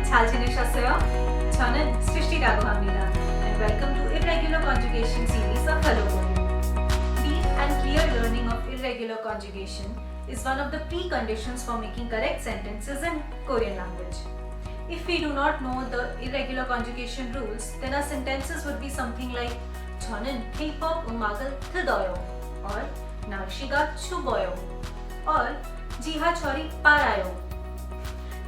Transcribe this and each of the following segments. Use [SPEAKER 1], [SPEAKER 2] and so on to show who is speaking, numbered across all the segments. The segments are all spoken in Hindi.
[SPEAKER 1] 잘 지내셨어요? 저는 스리라고 합니다. And welcome to Irregular Conjugation series of Hello Korean. Deep and clear learning of irregular conjugation is one of the preconditions for making correct sentences in Korean language. If we do not know the irregular conjugation rules, then our sentences would be something like 저는 K-pop 음악을 들어요 or 날씨가 추워요 or 지하철이 빨라요.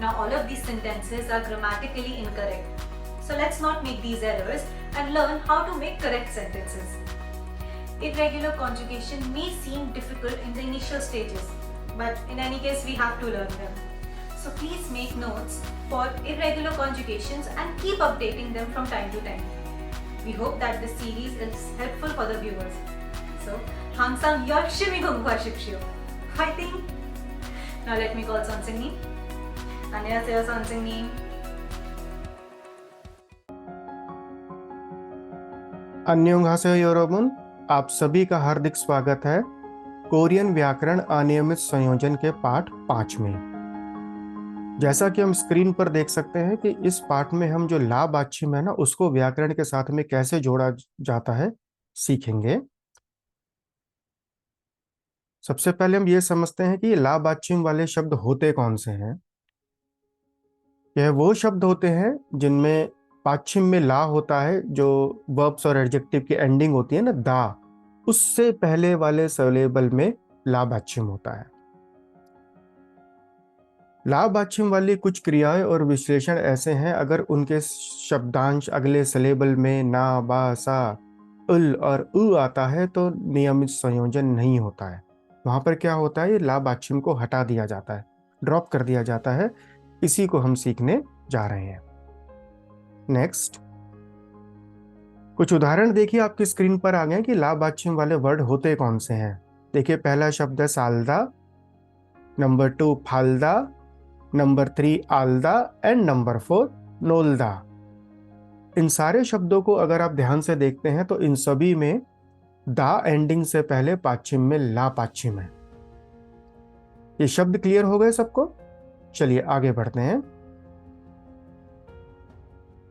[SPEAKER 1] Now all of these sentences are grammatically incorrect. So let's not make these errors and learn how to make correct sentences. Irregular conjugation may seem difficult in the initial stages, but in any case we have to learn them. So please make notes for irregular conjugations and keep updating them from time to time. We hope that this series is helpful for the viewers. So 항상 열심히 공부하십시오. Fighting! Now let me call 선생님. 안녕하세요, 선생님.
[SPEAKER 2] अन्योंहासेयो 여러분, आप सभी का हार्दिक स्वागत है कोरियन व्याकरण अनियमित संयोजन के पाठ 5 में। जैसा कि हम स्क्रीन पर देख सकते हैं कि इस पाठ में हम जो ला बाच्छिम है ना, उसको व्याकरण के साथ में कैसे जोड़ा जाता है सीखेंगे। सबसे पहले हम ये समझते हैं कि ला बाच्छिम वाले शब्द होते कौन से हैं। यह वो शब्द होते हैं जिनमें पाच्छिम में ला होता है, जो वर्ब्स और एडजेक्टिव की एंडिंग होती है ना, दा, उससे पहले वाले सिलेबल में ला बाच्छिम होता है। ला बाच्छिम वाली कुछ क्रियाएं और विश्लेषण ऐसे हैं, अगर उनके शब्दांश अगले सिलेबल में ना, बा, सा, उल और उ आता है तो नियमित संयोजन नहीं होता है। वहां पर क्या होता है, ये ला बाच्छिम को हटा दिया जाता है, ड्रॉप कर दिया जाता है। इसी को हम सीखने जा रहे हैं। नेक्स्ट, कुछ उदाहरण देखिए आपकी स्क्रीन पर आ गए कि ला बाच्छिम वाले वर्ड होते कौन से हैं। देखिए, पहला शब्द है सालदा, नंबर 2 फालदा, नंबर 3 आलदा एंड नंबर 4 नोलदा। इन सारे शब्दों को अगर आप ध्यान से देखते हैं तो इन सभी में दा एंडिंग से पहले पाच्छिम में ला पाच्छिम है। ये शब्द क्लियर हो गए सबको? चलिए आगे बढ़ते हैं।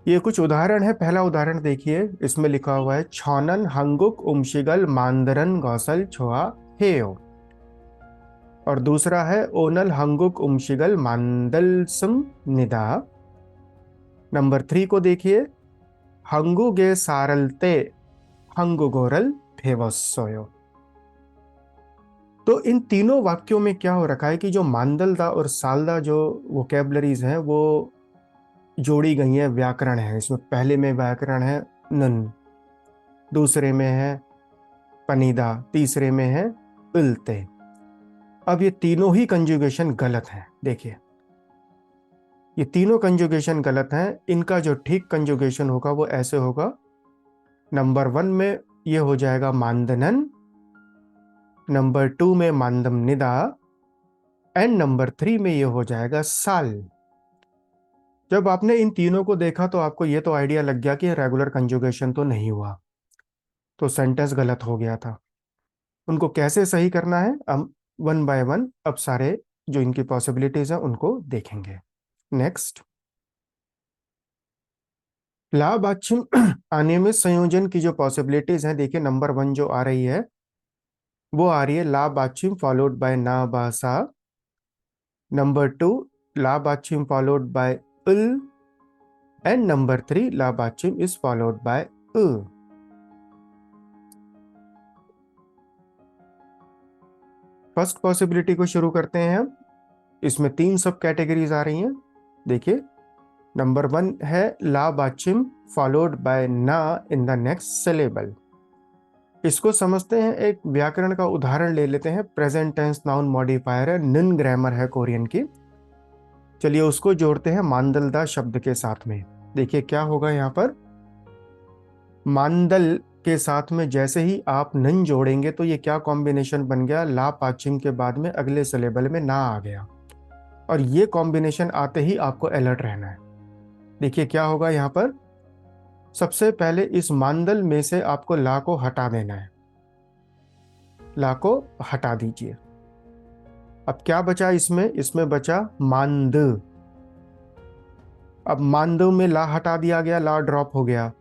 [SPEAKER 2] ये कुछ उदाहरण है। पहला उदाहरण देखिए, इसमें लिखा हुआ है छौनन हंगुक उमशिगल मांदरन गौसल छोआ हेयो, और दूसरा है ओनल हंगुक उमशिगल मांदलसम निदा। नंबर 3 को देखिए, हंगुगे सारलते हंगुगोरल फेवसोयो। तो इन तीनों वाक्यों में क्या हो रखा है कि जो मांदलदा और सालदा जो वोकैबुलरीज हैं वो जोड़ी गई है, व्याकरण है इसमें। पहले में व्याकरण है नन, दूसरे में है पनीदा, तीसरे में है उल्ते। अब ये तीनों ही कंजुगेशन गलत हैं। देखिए, ये तीनों कंजुगेशन गलत हैं। इनका जो ठीक कंजुगेशन होगा वो ऐसे होगा, नंबर 1 में ये हो जाएगा मांदनन, नंबर 2 में मांदम निदा एंड नंबर 3 में ये हो जाएगा साल। जब आपने इन तीनों को देखा तो आपको ये तो आइडिया लग गया कि रेगुलर कंजुगेशन तो नहीं हुआ, तो सेंटेंस गलत हो गया था। उनको कैसे सही करना है हम वन बाय वन अब सारे जो इनकी पॉसिबिलिटीज हैं उनको देखेंगे। नेक्स्ट, ला बाच्छिम अनियमित संयोजन की जो पॉसिबिलिटीज हैं, देखिए नंबर 1 जो आ रही है वो आ रही है ला बाच्छिम फॉलोड बाय ना बा सा, नंबर 2 ला बाच्छिम फॉलोड बाय उल एंड नंबर 3 ला बाच्छिम इज फॉलोड बाय उ। फर्स्ट पॉसिबिलिटी को शुरू करते हैं हम। इसमें 3 सब कैटेगरीज आ रही हैं। देखिए, नंबर 1 है ला बाच्छिम फॉलोड बाय ना इन द नेक्स्ट सिलेबल। इसको समझते हैं, एक व्याकरण का उदाहरण ले लेते हैं। प्रेजेंट टेंस नाउन मॉडिफायर है, निन ग्रामर है कोरियन की। चलिए उसको जोड़ते हैं मांदलदा शब्द के साथ में। देखिए क्या होगा यहाँ पर, मांदल के साथ में जैसे ही आप नन जोड़ेंगे तो ये क्या कॉम्बिनेशन बन गया, ला पाच्छिम के बाद में अगले सिलेबल में ना आ गया, और ये कॉम्बिनेशन आते ही आपको अलर्ट रहना है। देखिए क्या होगा यहाँ पर, सबसे पहले इस मांदल में से आपको ला को हटा देना है। ला को हटा दीजिए। अब क्या बचा इसमें बचा मांद, अब मानदव में ला हटा दिया गया, ला ड्रॉप हो गया।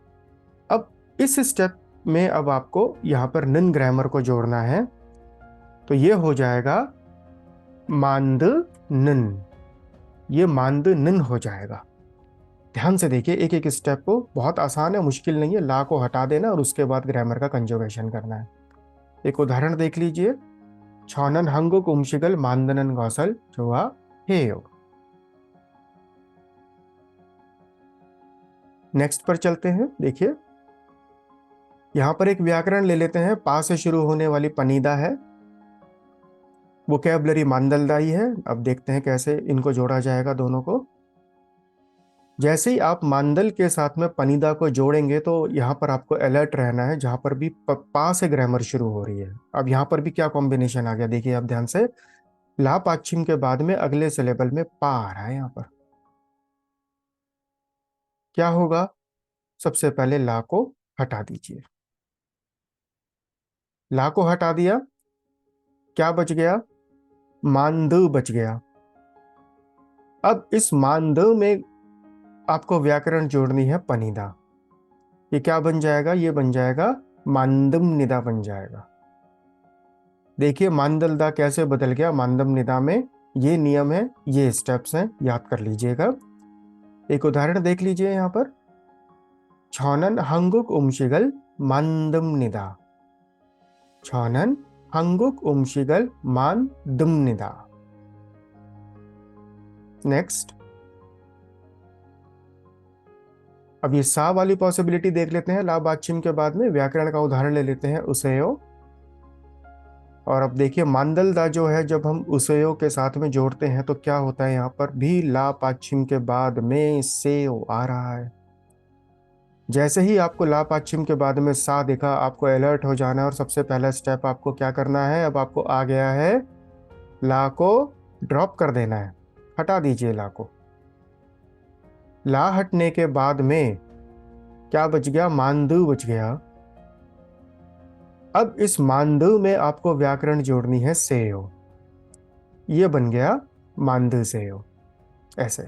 [SPEAKER 2] अब इस स्टेप में अब आपको यहां पर नन ग्रामर को जोड़ना है, तो ये हो जाएगा मानद नन, ये मानद नन हो जाएगा। ध्यान से देखिए एक एक स्टेप को, बहुत आसान है, मुश्किल नहीं है। ला को हटा देना और उसके बाद ग्रामर का कंजुगेशन करना है। एक उदाहरण देख लीजिए, छौनन हंगुक उमशिगल मानदनन गौसल जोआ हेयो। नेक्स्ट पर चलते हैं। देखिए यहां पर एक व्याकरण ले लेते हैं, पा से शुरू होने वाली पनीदा है, वोकैबुलरी मानदलदाई है। अब देखते हैं कैसे इनको जोड़ा जाएगा दोनों को। जैसे ही आप मानदल के साथ में पनीदा को जोड़ेंगे तो यहां पर आपको अलर्ट रहना है, जहां पर भी पा से ग्रामर शुरू हो रही है। अब यहां पर भी क्या कॉम्बिनेशन आ गया, देखिए आप ध्यान से, ला पाछिम के बाद में अगले सिलेबल में पा आ रहा है। यहां पर क्या होगा, सबसे पहले ला को हटा दीजिए। ला को हटा दिया, क्या बच गया, मानद बच गया। अब इस मानद में आपको व्याकरण जोड़नी है पनीदा। ये क्या बन जाएगा, ये बन जाएगा मानदम निदा बन जाएगा। देखिए मानदलदा कैसे बदल गया मानदम निदा में, ये नियम है, ये स्टेप्स हैं, याद कर लीजिएगा। एक उदाहरण देख लीजिए यहां पर, छौनन हंगुक उमशिगल मानदम निदा, छौनन हंगुक उमशिगल मानदम निदा। नेक्स्ट, अब ये सा वाली पॉसिबिलिटी देख लेते हैं, ला बादशिम के बाद में व्याकरण का उदाहरण ले लेते हैं, उसयो। और अब देखिए मानदलदा जो है, जब हम उसयो के साथ में जोड़ते हैं तो क्या होता है, यहां पर भी ला पाछिम के बाद में सेओ आ रहा है। जैसे ही आपको ला पाछिम के बाद में सा देखा, आपको अलर्ट हो जाना है और सबसे पहला स्टेप आपको क्या करना है, अब आपको आ गया है, ला को ड्रॉप कर देना है, हटा दीजिए ला को। ला हटने के बाद में क्या बच गया, मानदू बच गया। अब इस मानदू में आपको व्याकरण जोड़नी है सेयो, ये बन गया मानदू सेयो। ऐसे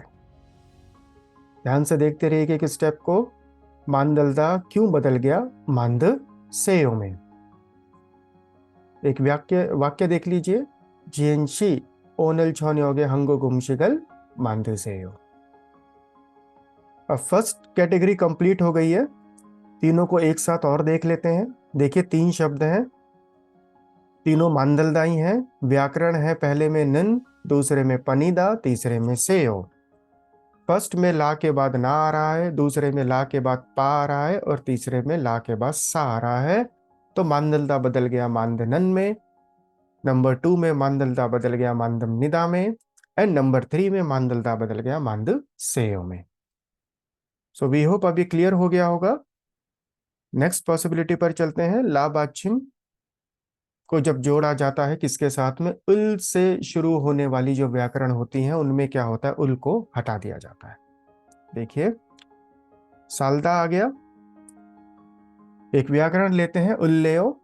[SPEAKER 2] ध्यान से देखते रहिए एक स्टेप को, मानदलदा क्यों बदल गया मानद सेयो में। एक वाक्य देख लीजिए, जियनशी ओनल छौन्योगे हंगो गुमशिगल मानद सेयो। अब फर्स्ट कैटेगरी कंप्लीट हो गई है, तीनों को एक साथ और देख लेते हैं। देखिए 3 शब्द हैं, तीनों मानदलदाई हैं। व्याकरण है पहले में नन, दूसरे में पनीदा, तीसरे में सेयो। फर्स्ट में ला के बाद ना आ रहा है, दूसरे में ला के बाद पा आ रहा है और तीसरे में ला के बाद सा आ रहा है। तो मानदलदा बदल गया मानदनन में, नंबर 2 में मानदलदा बदल गया मानदम निदा में, एंड नंबर 3 में मानदलदा बदल गया मानद सेयो में। सो वी होप अभी क्लियर हो गया होगा। नेक्स्ट पॉसिबिलिटी पर चलते हैं। ला बाछिम को जब जोड़ा जाता है किसके साथ में, उल से शुरू होने वाली जो व्याकरण होती हैं उनमें क्या होता है, उल को हटा दिया जाता है। देखिए सालदा आ गया, एक व्याकरण लेते हैं उल्लेयो,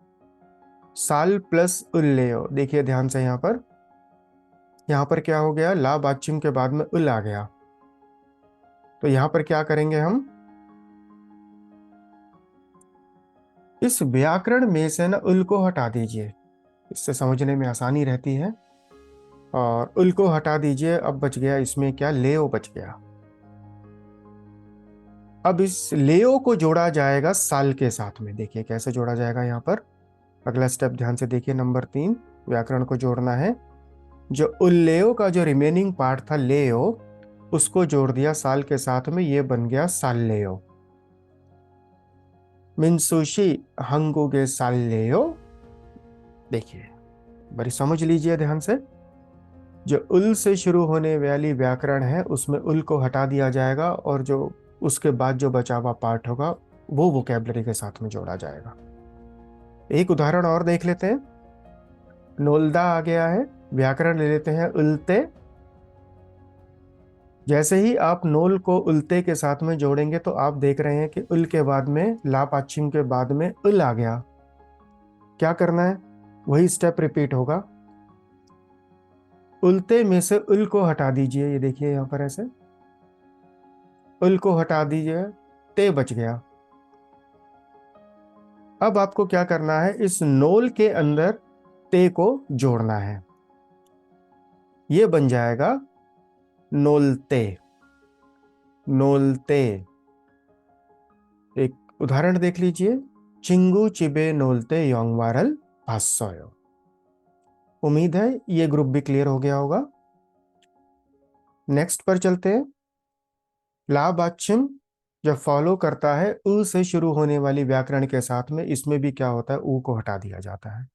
[SPEAKER 2] साल प्लस उल्लेयो। देखिए ध्यान से यहां पर क्या हो गया, ला बाछिम के बाद में उल आ गया। तो यहां पर क्या करेंगे हम, इस व्याकरण में से ना उल को हटा दीजिए, इससे समझने में आसानी रहती है। और उल को हटा दीजिए, अब बच गया इसमें क्या, लेओ बच गया। अब इस लेओ को जोड़ा जाएगा साल के साथ में। देखिए कैसे जोड़ा जाएगा, यहां पर अगला स्टेप ध्यान से देखिए, नंबर 3 व्याकरण को जोड़ना है। जो उल्लेओ का जो रिमेनिंग पार्ट था लेओ, उसको जोड़ दिया साल के साथ में, ये बन गया साल्लेओ। मिनसुशी हंगुगे साल्लेओ। देखिए बड़ी समझ लीजिए ध्यान से, जो उल से शुरू होने वाली व्याकरण है उसमें उल को हटा दिया जाएगा और जो उसके बाद जो बचा हुआ पार्ट होगा वो वोकैबुलरी के साथ में जोड़ा जाएगा। एक उदाहरण और देख लेते हैं, नोलदा आ गया है, व्याकरण ले लेते हैं उल्ते। जैसे ही आप नोल को उल्ते के साथ में जोड़ेंगे तो आप देख रहे हैं कि उल के बाद में, ला पाछिम के बाद में उल आ गया। क्या करना है, वही स्टेप रिपीट होगा, उल्ते में से उल को हटा दीजिए। ये देखिए यहां पर ऐसे, उल को हटा दीजिए, ते बच गया। अब आपको क्या करना है, इस नोल के अंदर ते को जोड़ना है। ये बन जाएगा नोलते। नोलते। एक उदाहरण देख लीजिए, चिंगू चिबे नोलते योंगवारल भास्सोयो। उम्मीद है ये ग्रुप भी क्लियर हो गया होगा। नेक्स्ट पर चलते हैं। ला बाच्छिम जब फॉलो करता है उ से शुरू होने वाली व्याकरण के साथ में, इसमें भी क्या होता है, उ को हटा दिया जाता है।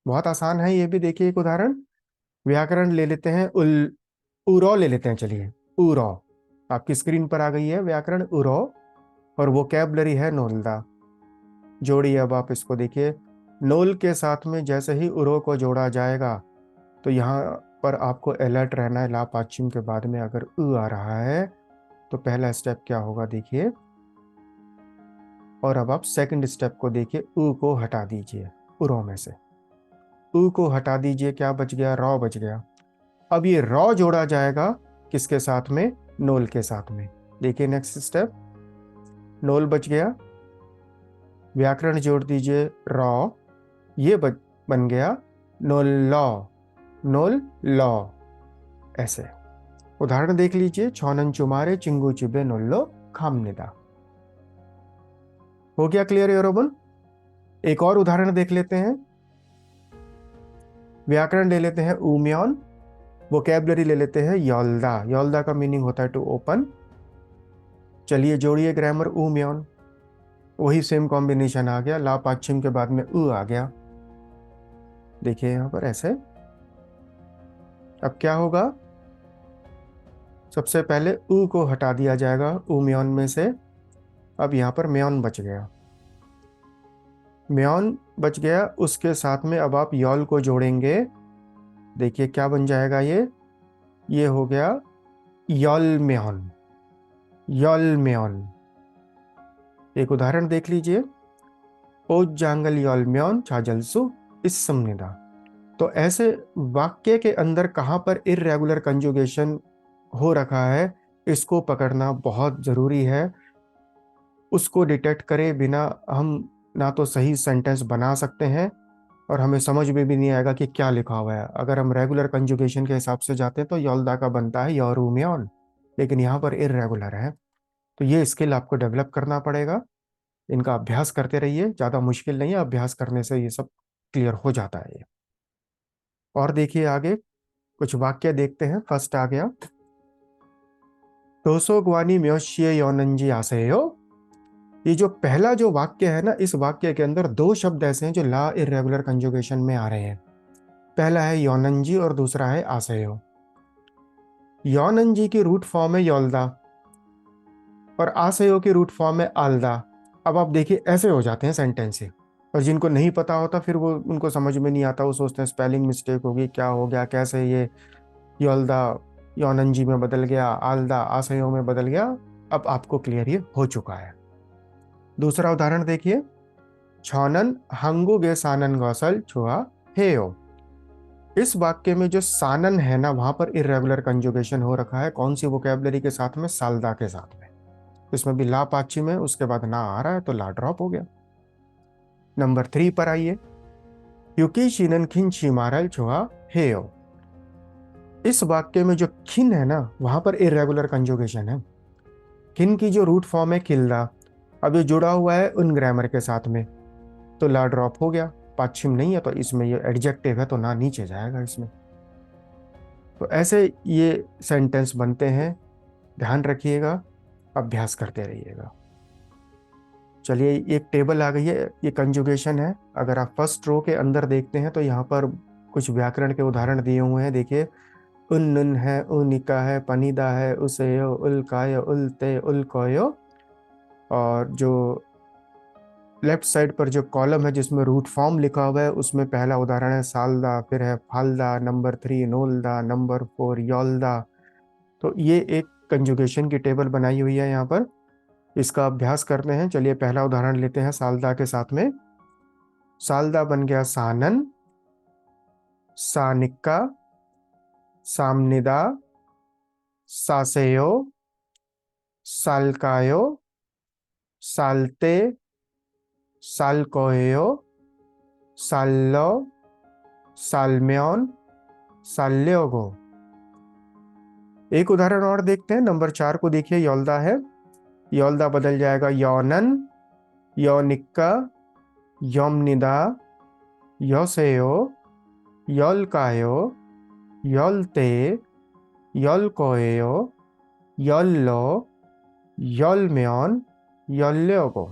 [SPEAKER 2] बहुत आसान है ये भी, देखिए एक उदाहरण। व्याकरण ले लेते हैं, उल उरो ले लेते हैं, चलिए उरो। आपकी स्क्रीन पर आ गई है व्याकरण उरो, और वोकैबुलरी है नोलदा। जोड़िए अब आप इसको देखिए। नोल के साथ में जैसे ही उरो को जोड़ा जाएगा तो यहाँ पर आपको अलर्ट रहना है। ला पाचिम के बाद में अगर उ आ रहा है तो पहला स्टेप क्या होगा देखिए, और अब आप सेकंड स्टेप को देखिए, उ को हटा दीजिए उरो में से। उ को हटा दीजिए, क्या बच गया, रॉ बच गया। अब ये रॉ जोड़ा जाएगा किसके साथ में, नोल के साथ में। देखिए नेक्स्ट स्टेप, नोल बच गया, व्याकरण जोड़ दीजिए रॉ, ये बन गया नोल लॉ। Known law. ऐसे उदाहरण देख लीजिए, छौनन चुमारे चिंगू चिबे नोल्लो खामनिदा। हो गया क्लियर योरोबन। एक और उदाहरण देख लेते हैं। व्याकरण ले लेते हैं उम्योन, वोकैबुलरी ले लेते हैं योल्दा। योल्दा का मीनिंग होता है टू ओपन। चलिए जोड़िए ग्रामर उम्योन, वही सेम कॉम्बिनेशन आ गया, ला पाच्छिम के बाद में उ आ गया। देखिए यहां पर ऐसे। अब क्या होगा, सबसे पहले उ को हटा दिया जाएगा उम्योन में से। अब यहां पर म्योन बच गया। म्योन बच गया, उसके साथ में अब आप यॉल को जोड़ेंगे। देखिए क्या बन जाएगा ये हो गया यॉल म्योन। यॉल म्योन। एक उदाहरण देख लीजिए, ओ जांगल यॉल म्योन छाजलसु इस समनिदा। तो ऐसे वाक्य के अंदर कहां पर इर्रेगुलर कंजुगेशन हो रखा है, इसको पकड़ना बहुत जरूरी है। उसको डिटेक्ट करे बिना हम ना तो सही सेंटेंस बना सकते हैं, और हमें समझ में भी नहीं आएगा कि क्या लिखा हुआ है। अगर हम रेगुलर कंजुगेशन के हिसाब से जाते हैं तो योल्दा का बनता है योरूम्योन, लेकिन यहाँ पर इर्रेगुलर है। तो ये स्किल आपको डेवलप करना पड़ेगा। इनका अभ्यास करते रहिए, ज़्यादा मुश्किल नहीं है, अभ्यास करने से ये सब क्लियर हो जाता है ये। और देखिए आगे कुछ वाक्य देखते हैं। फर्स्ट आ गया, दोसोग्वानी म्योशिये योनंजी आसेयो। ये जो पहला जो वाक्य है ना, इस वाक्य के अंदर दो शब्द ऐसे हैं जो ला इर्रेगुलर कंजुगेशन में आ रहे हैं। पहला है योनंजी और दूसरा है आसेयो। योनंजी की रूट फॉर्म है योल्दा और आसेयो की रूट फॉर्म है आल्दा। अब आप देखिए ऐसे हो जाते हैं सेंटेंस से, और जिनको नहीं पता होता फिर वो उनको समझ में नहीं आता, वो सोचते हैं स्पेलिंग मिस्टेक होगी, क्या हो गया, कैसे ये योल्दा योनंजी में बदल गया, आल्दा आसेयो में बदल गया। अब आपको क्लियर ये हो चुका है। दूसरा उदाहरण देखिए, छौनन हंगुगे सानन गौसल छुआ हेयो। इस वाक्य में जो सानन है ना, वहां पर इर्रेगुलर कंजुगेशन हो रखा है। कौन सी वोकैबुलरी के साथ में, साल्दा के साथ में। इसमें भी ला पाच्छिम है, उसके बाद ना आ रहा है तो ला ड्रॉप हो गया। नंबर 3 पर आइए, युकी शिनन खिन शिमारल छुआ हेयो। इस वाक्य में जो खिन है ना, वहां पर इर्रेगुलर कंजुगेशन है। खिन की जो रूट फॉर्म है किल्दा, अब ये जुड़ा हुआ है उन ग्रामर के साथ में, तो ला ड्रॉप हो गया। पाच्छिम नहीं है तो इसमें ये एडजेक्टिव है तो ना नीचे जाएगा इसमें। तो ऐसे ये सेंटेंस बनते हैं, ध्यान रखिएगा, अभ्यास करते रहिएगा। चलिए एक टेबल आ गई है, ये कंजुगेशन है। अगर आप फर्स्ट रो के अंदर देखते हैं तो यहाँ पर कुछ व्याकरण के उदाहरण दिए हुए हैं। देखिए, उन नुन है, उनिका है, पनीदा है, उसेयो, उल्कायो, उल्ते, उल्कोयो। और जो लेफ्ट साइड पर जो कॉलम है जिसमें रूट फॉर्म लिखा हुआ है, उसमें पहला उदाहरण है सालदा, फिर है फालदा, नंबर 3 नोलदा, नंबर 4 योल्दा। तो ये एक कंजुगेशन की टेबल बनाई हुई है यहाँ पर, इसका अभ्यास करते हैं। चलिए पहला उदाहरण लेते हैं सालदा के साथ में। सालदा बन गया सानन, सानिका, सामनिदा, सासेयो, 살까요? 살때, 살 거예요? 살러, 살면, 살려고। एक उदाहरण और देखते हैं। नंबर 4 को देखिए, योल्दा है। योल्दा बदल जाएगा योनन, योनिक्का, योमनिदा, योसेयो, योल्कायो, योल्ते, योल्कोएयो, योल्लो, योलम्योन, योल्योगो।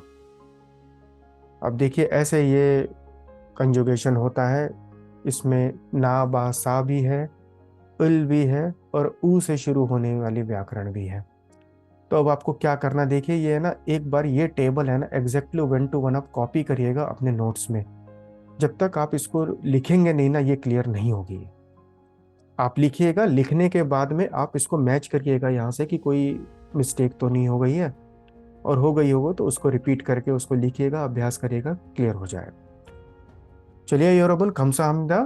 [SPEAKER 2] अब देखिए ऐसे ये कंजुगेशन होता है। इसमें ना बा सा भी है, इल भी है और ऊ से शुरू होने वाली व्याकरण भी है। तो अब आपको क्या करना, देखिए ये है ना, एक बार ये टेबल है ना एग्जैक्टली 1 to 1 आप कॉपी करिएगा अपने नोट्स में। जब तक आप इसको लिखेंगे नहीं ना, ये क्लियर नहीं होगी। आप लिखिएगा, लिखने के बाद में आप इसको मैच करिएगा यहाँ से कि कोई मिस्टेक तो नहीं हो गई है, और हो गई होगा तो उसको रिपीट करके उसको लिखिएगा, अभ्यास करिएगा, क्लियर हो जाएगा। चलिए 여러분 감사합니다।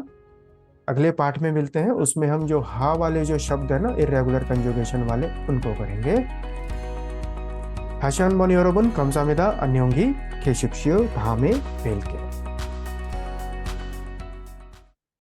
[SPEAKER 2] अगले पार्ट में मिलते हैं। उसमें हम जो हा वाले जो शब्द है ना इरेगुलर कंजुगेशन वाले, उनको करेंगे। 다시 한번 여러분 감사합니다. 안녕히 계십시오. 다음에 뵐게요.